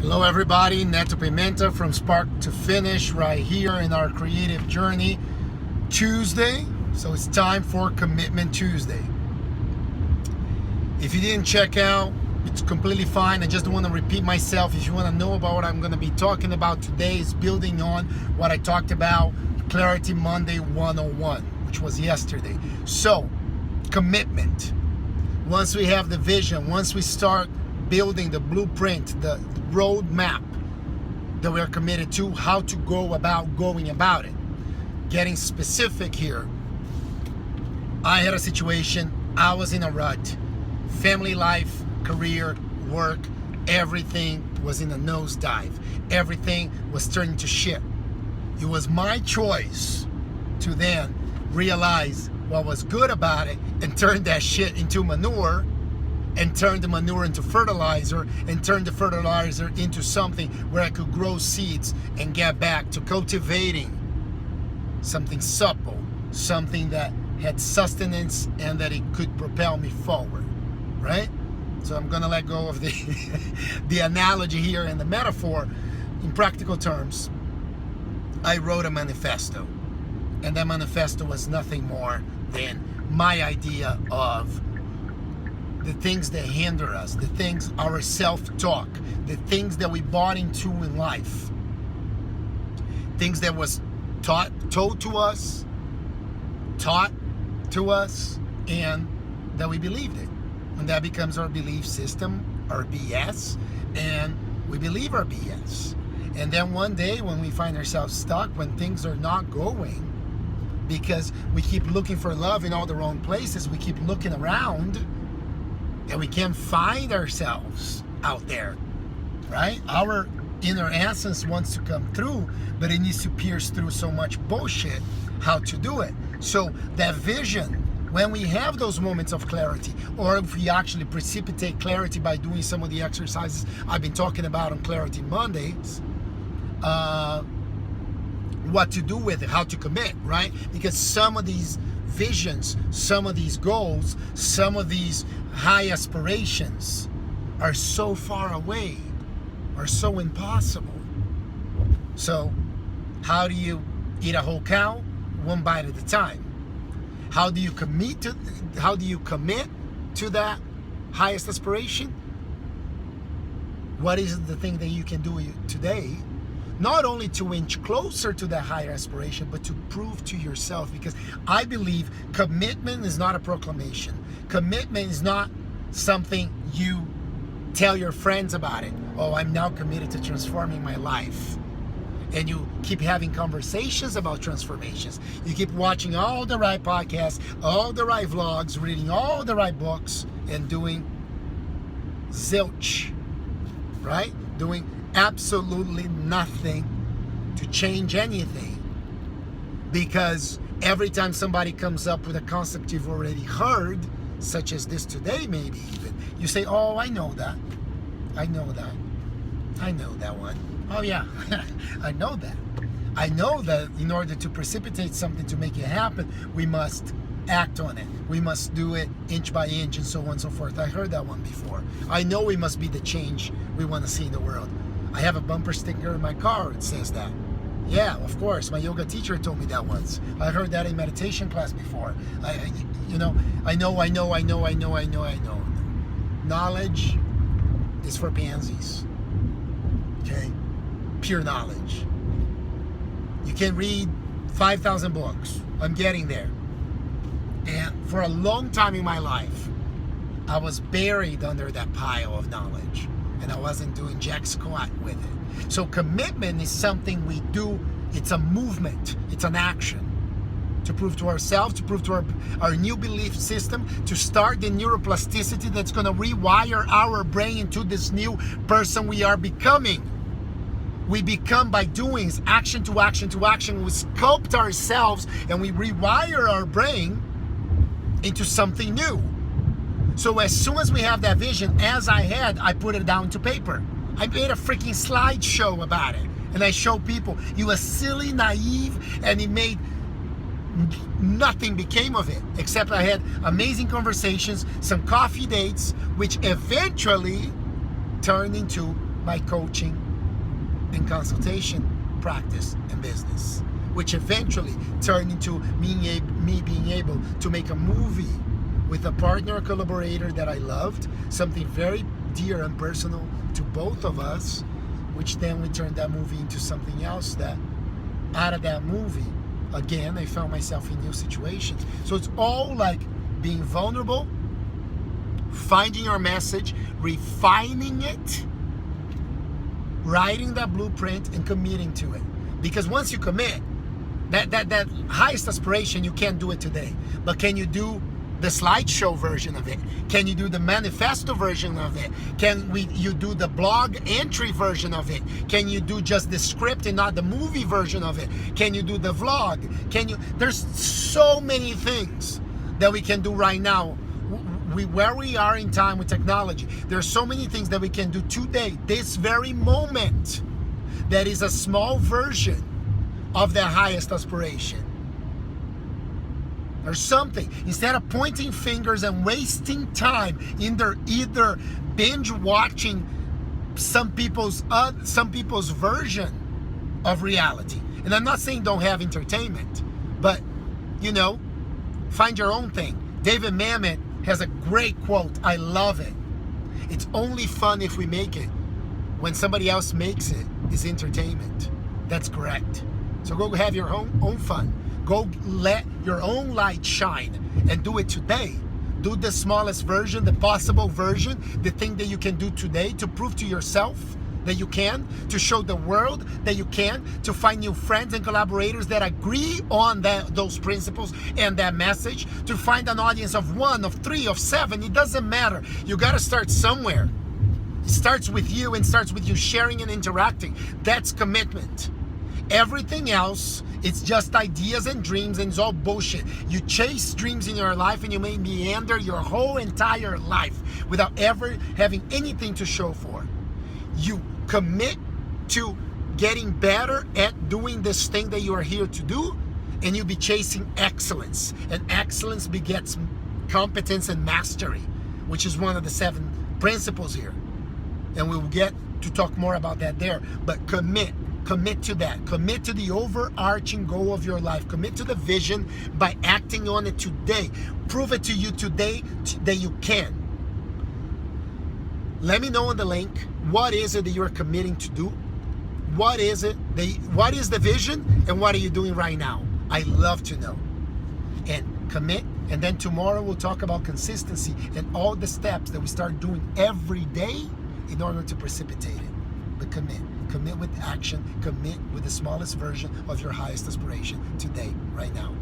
Hello everybody, Neto Pimenta from Spark to Finish right here in our creative journey. Tuesday, so it's time for Commitment Tuesday. If you didn't check out, it's completely fine. I just don't want to repeat myself. If you want to know about what I'm going to be talking about today, is building on what I talked about, Clarity Monday 101, which was yesterday. So, commitment. Once we have the vision, once we start building the blueprint, the roadmap that we're committed to, how to go about going about it. Getting specific here, I had a situation, I was in a rut. Family life, career, work, everything was in a nosedive. Everything was turning to shit. It was my choice to then realize what was good about it and turn that shit into manure, and turn the manure into fertilizer, and turn the fertilizer into something where I could grow seeds and get back to cultivating something supple, something that had sustenance and that it could propel me forward, right? So I'm gonna let go of the analogy here and the metaphor. In practical terms, I wrote a manifesto, and that manifesto was nothing more than my idea of the things that hinder us, the things, our self-talk, the things that we bought into in life, things that was told to us, taught to us, and that we believed it. And that becomes our belief system, our BS, and we believe our BS. And then one day when we find ourselves stuck, when things are not going, because we keep looking for love in all the wrong places, we keep looking around, and we can't find ourselves out there, right? Our inner essence wants to come through, but it needs to pierce through so much bullshit how to do it. So that vision, when we have those moments of clarity, or if we actually precipitate clarity by doing some of the exercises I've been talking about on Clarity Mondays, what to do with it, how to commit, right? Because some of these visions, some of these goals, some of these high aspirations are so far away, are so impossible. So how do you eat a whole cow? One bite at a time. How do you commit to that highest aspiration? What is the thing that you can do today, not only to inch closer to that higher aspiration, but to prove to yourself? Because I believe commitment is not a proclamation. Commitment is not something you tell your friends about it. Oh, I'm now committed to transforming my life. And you keep having conversations about transformations. You keep watching all the right podcasts, all the right vlogs, reading all the right books, and doing zilch, right? Doing absolutely nothing to change anything, because every time somebody comes up with a concept you've already heard, such as this today maybe even, you say, oh, I know that one. Oh yeah, I know that in order to precipitate something, to make it happen, we must act on it. We must do it inch by inch, and so on and so forth. I heard that one before. I know we must be the change we want to see in the world. I have a bumper sticker in my car that says that. Yeah, of course. My yoga teacher told me that once. I heard that in meditation class before. I know. Knowledge is for pansies. Okay? Pure knowledge. You can read 5,000 books. I'm getting there. And for a long time in my life, I was buried under that pile of knowledge, and I wasn't doing jack squat with it. So commitment is something we do. It's a movement. It's an action to prove to ourselves, to prove to our new belief system, to start the neuroplasticity that's going to rewire our brain into this new person we are becoming. We become by doing, it's action to action to action. We sculpt ourselves and we rewire our brain into something new. So as soon as we have that vision, as I had, I put it down to paper. I made a freaking slideshow about it. And I showed people, you were silly, naive, and it made nothing became of it, except I had amazing conversations, some coffee dates, which eventually turned into my coaching and consultation practice and business, which eventually turned into me being able to make a movie with a partner, a collaborator that I loved, something very dear and personal to both of us, which then we turned that movie into something else that out of that movie, again, I found myself in new situations. So it's all like being vulnerable, finding your message, refining it, writing that blueprint and committing to it. Because once you commit, that highest aspiration, you can't do it today. But can you do the slideshow version of it? Can you do the manifesto version of it? You do the blog entry version of it? Can you do just the script and not the movie version of it? Can you do the vlog? There's so many things that we can do right now. Where we are in time with technology, there's so many things that we can do today, this very moment, that is a small version of the highest aspiration. Or something. Instead of pointing fingers and wasting time in either binge watching some people's version of reality. And I'm not saying don't have entertainment, but find your own thing. David Mamet has a great quote. I love it. It's only fun if we make it. When somebody else makes it, is entertainment. That's correct. So go have your own fun. Go let your own light shine and do it today. Do the smallest version, the possible version, the thing that you can do today to prove to yourself that you can, to show the world that you can, to find new friends and collaborators that agree on those principles and that message, to find an audience of 1, of 3, of 7. It doesn't matter. You got to start somewhere. It starts with you and starts with you sharing and interacting. That's commitment. Everything else, it's just ideas and dreams, and it's all bullshit. You chase dreams in your life and you may meander your whole entire life without ever having anything to show for. You commit to getting better at doing this thing that you are here to do, and you'll be chasing excellence. And excellence begets competence and mastery, which is one of the 7 principles here. And we'll get to talk more about that there. But commit to that. Commit to the overarching goal of your life. Commit to the vision by acting on it today. Prove it to you today that you can. Let me know on the link, what is it that you're committing to do? What is it? What is the vision, and what are you doing right now? I love to know. And commit, and then tomorrow we'll talk about consistency and all the steps that we start doing every day in order to precipitate it. But commit. Commit with action. Commit with the smallest version of your highest aspiration today, right now.